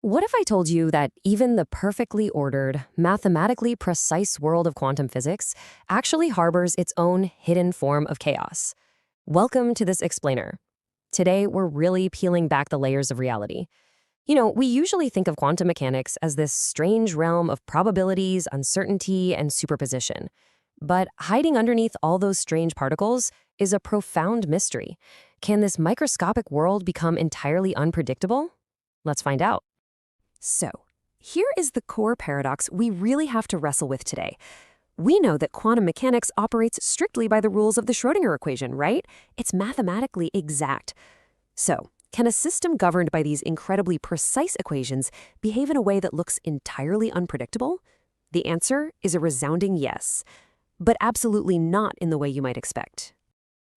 What if I told you that even the perfectly ordered, mathematically precise world of quantum physics actually harbors its own hidden form of chaos? Welcome to this explainer. Today, we're really peeling back the layers of reality. We usually think of quantum mechanics as this strange realm of probabilities, uncertainty, and superposition. But hiding underneath all those strange particles is a profound mystery. Can this microscopic world become entirely unpredictable? Let's find out. So, here is the core paradox we really have to wrestle with today. We know that quantum mechanics operates strictly by the rules of the Schrödinger equation, right? It's mathematically exact. So, can a system governed by these incredibly precise equations behave in a way that looks entirely unpredictable? The answer is a resounding yes, but absolutely not in the way you might expect.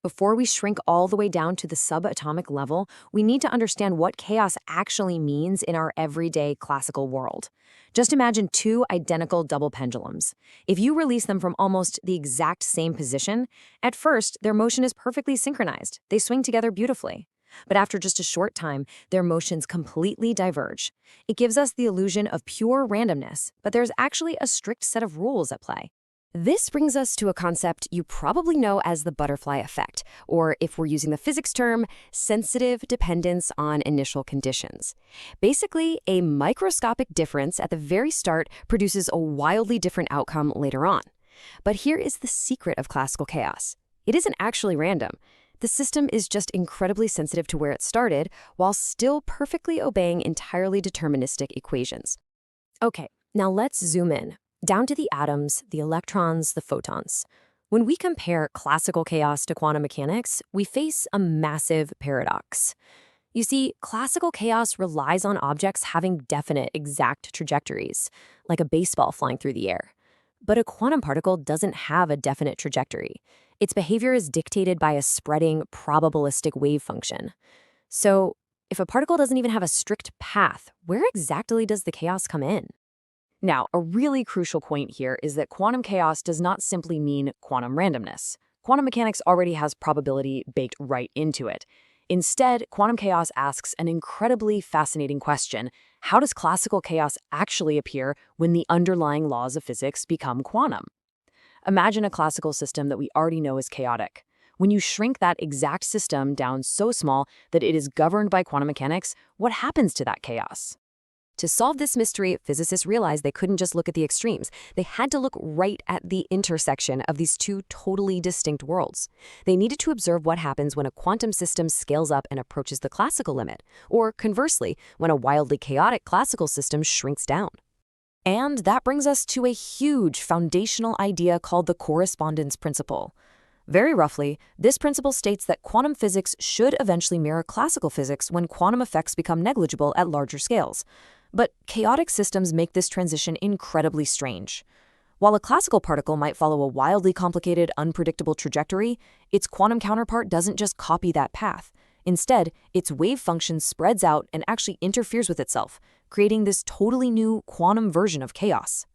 Before we shrink all the way down to the subatomic level, we need to understand what chaos actually means in our everyday classical world. Just imagine two identical double pendulums. If you release them from almost the exact same position, at first, their motion is perfectly synchronized. They swing together beautifully. But after just a short time, their motions completely diverge. It gives us the illusion of pure randomness, but there's actually a strict set of rules at play. This brings us to a concept you probably know as the butterfly effect, or if we're using the physics term, sensitive dependence on initial conditions. Basically, a microscopic difference at the very start produces a wildly different outcome later on. But here is the secret of classical chaos. It isn't actually random. The system is just incredibly sensitive to where it started, while still perfectly obeying entirely deterministic equations. Okay, now let's zoom in. Down to the atoms, the electrons, the photons. When we compare classical chaos to quantum mechanics, we face a massive paradox. You see, classical chaos relies on objects having definite, exact trajectories, like a baseball flying through the air. But a quantum particle doesn't have a definite trajectory. Its behavior is dictated by a spreading, probabilistic wave function. So, if a particle doesn't even have a strict path, where exactly does the chaos come in? Now, a really crucial point here is that quantum chaos does not simply mean quantum randomness. Quantum mechanics already has probability baked right into it. Instead, quantum chaos asks an incredibly fascinating question. How does classical chaos actually appear when the underlying laws of physics become quantum? Imagine a classical system that we already know is chaotic. When you shrink that exact system down so small that it is governed by quantum mechanics, what happens to that chaos? To solve this mystery, physicists realized they couldn't just look at the extremes. They had to look right at the intersection of these two totally distinct worlds. They needed to observe what happens when a quantum system scales up and approaches the classical limit, or conversely, when a wildly chaotic classical system shrinks down. And that brings us to a huge foundational idea called the correspondence principle. Very roughly, this principle states that quantum physics should eventually mirror classical physics when quantum effects become negligible at larger scales. But chaotic systems make this transition incredibly strange. While a classical particle might follow a wildly complicated, unpredictable trajectory, its quantum counterpart doesn't just copy that path. Instead, its wave function spreads out and actually interferes with itself, creating this totally new quantum version of chaos.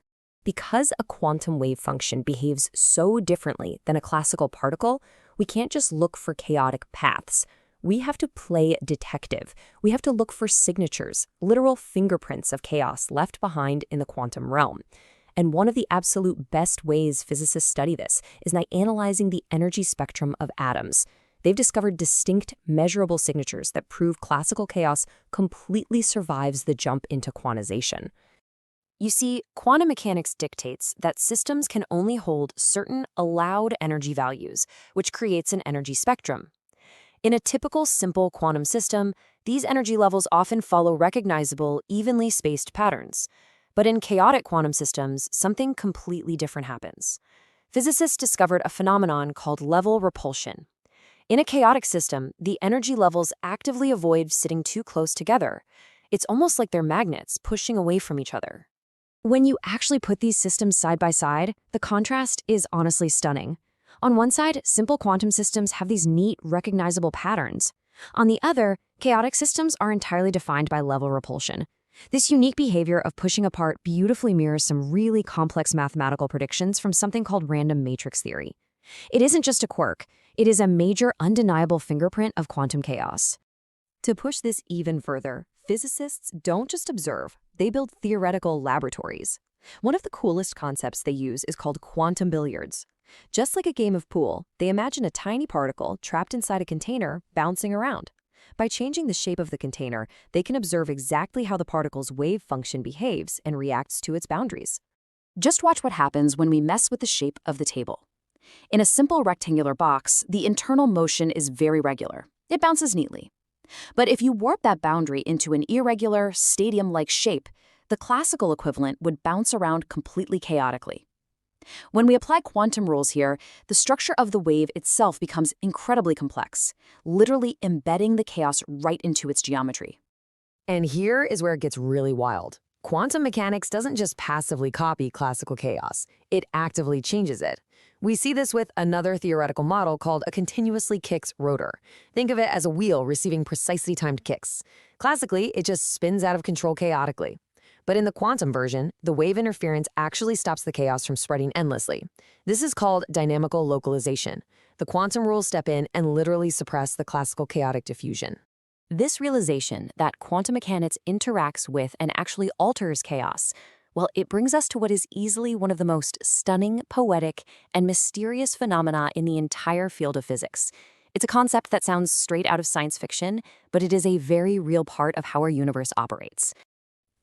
Because a quantum wave function behaves so differently than a classical particle, we can't just look for chaotic paths. We have to play detective. We have to look for signatures, literal fingerprints of chaos left behind in the quantum realm. And one of the absolute best ways physicists study this is by analyzing the energy spectrum of atoms. They've discovered distinct, measurable signatures that prove classical chaos completely survives the jump into quantization. You see, quantum mechanics dictates that systems can only hold certain allowed energy values, which creates an energy spectrum. In a typical simple quantum system, these energy levels often follow recognizable, evenly spaced patterns. But in chaotic quantum systems, something completely different happens. Physicists discovered a phenomenon called level repulsion. In a chaotic system, the energy levels actively avoid sitting too close together. It's almost like they're magnets pushing away from each other. When you actually put these systems side by side, the contrast is honestly stunning. On one side, simple quantum systems have these neat, recognizable patterns. On the other, chaotic systems are entirely defined by level repulsion. This unique behavior of pushing apart beautifully mirrors some really complex mathematical predictions from something called random matrix theory. It isn't just a quirk, it is a major, undeniable fingerprint of quantum chaos. To push this even further, Physicists don't just observe, they build theoretical laboratories. One of the coolest concepts they use is called quantum billiards. Just like a game of pool, they imagine a tiny particle trapped inside a container bouncing around. By changing the shape of the container, they can observe exactly how the particle's wave function behaves and reacts to its boundaries. Just watch what happens when we mess with the shape of the table. In a simple rectangular box, the internal motion is very regular. It bounces neatly. But if you warp that boundary into an irregular, stadium-like shape, the classical equivalent would bounce around completely chaotically. When we apply quantum rules here, the structure of the wave itself becomes incredibly complex, literally embedding the chaos right into its geometry. And here is where it gets really wild. Quantum mechanics doesn't just passively copy classical chaos, it actively changes it. We see this with another theoretical model called a continuously kicked rotor. Think of it as a wheel receiving precisely timed kicks. Classically, it just spins out of control chaotically. But in the quantum version, the wave interference actually stops the chaos from spreading endlessly. This is called dynamical localization. The quantum rules step in and literally suppress the classical chaotic diffusion. This realization that quantum mechanics interacts with and actually alters chaos, well, it brings us to what is easily one of the most stunning, poetic, and mysterious phenomena in the entire field of physics. It's a concept that sounds straight out of science fiction, but it is a very real part of how our universe operates.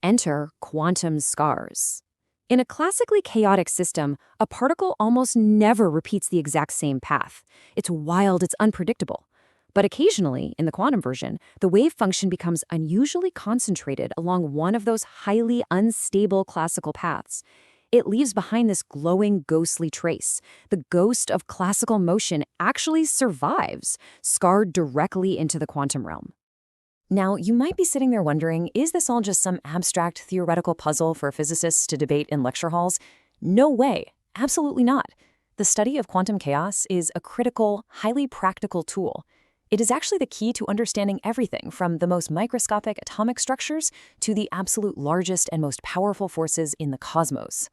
Enter quantum scars. In a classically chaotic system, a particle almost never repeats the exact same path. It's wild, it's unpredictable. But occasionally, in the quantum version, the wave function becomes unusually concentrated along one of those highly unstable classical paths. It leaves behind this glowing, ghostly trace. The ghost of classical motion actually survives, scarred directly into the quantum realm. Now, you might be sitting there wondering, is this all just some abstract theoretical puzzle for physicists to debate in lecture halls? No way. Absolutely not. The study of quantum chaos is a critical, highly practical tool. It is actually the key to understanding everything from the most microscopic atomic structures to the absolute largest and most powerful forces in the cosmos.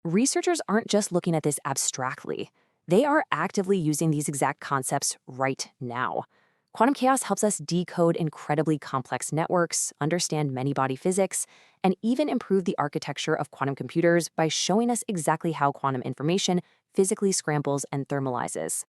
Researchers aren't just looking at this abstractly. They are actively using these exact concepts right now. Quantum chaos helps us decode incredibly complex networks, understand many-body physics, and even improve the architecture of quantum computers by showing us exactly how quantum information physically scrambles and thermalizes.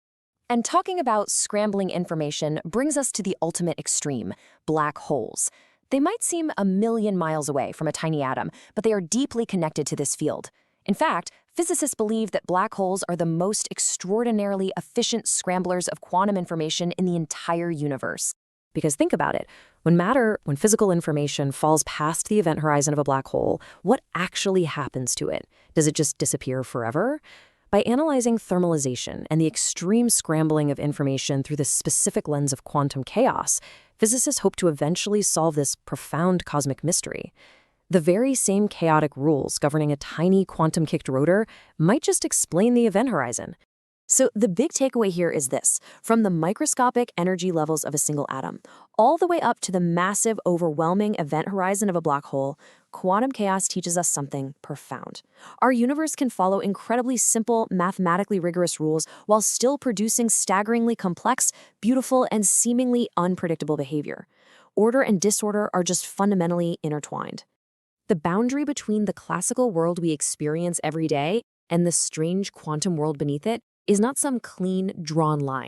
And talking about scrambling information brings us to the ultimate extreme, black holes. They might seem a million miles away from a tiny atom, but they are deeply connected to this field. In fact, physicists believe that black holes are the most extraordinarily efficient scramblers of quantum information in the entire universe. Because think about it, when physical information falls past the event horizon of a black hole, what actually happens to it? Does it just disappear forever? By analyzing thermalization and the extreme scrambling of information through the specific lens of quantum chaos, physicists hope to eventually solve this profound cosmic mystery. The very same chaotic rules governing a tiny quantum-kicked rotor might just explain the event horizon. So the big takeaway here is this: from the microscopic energy levels of a single atom, all the way up to the massive, overwhelming event horizon of a black hole, quantum chaos teaches us something profound. Our universe can follow incredibly simple, mathematically rigorous rules while still producing staggeringly complex, beautiful, and seemingly unpredictable behavior. Order and disorder are just fundamentally intertwined. The boundary between the classical world we experience every day and the strange quantum world beneath it is not some clean, drawn line.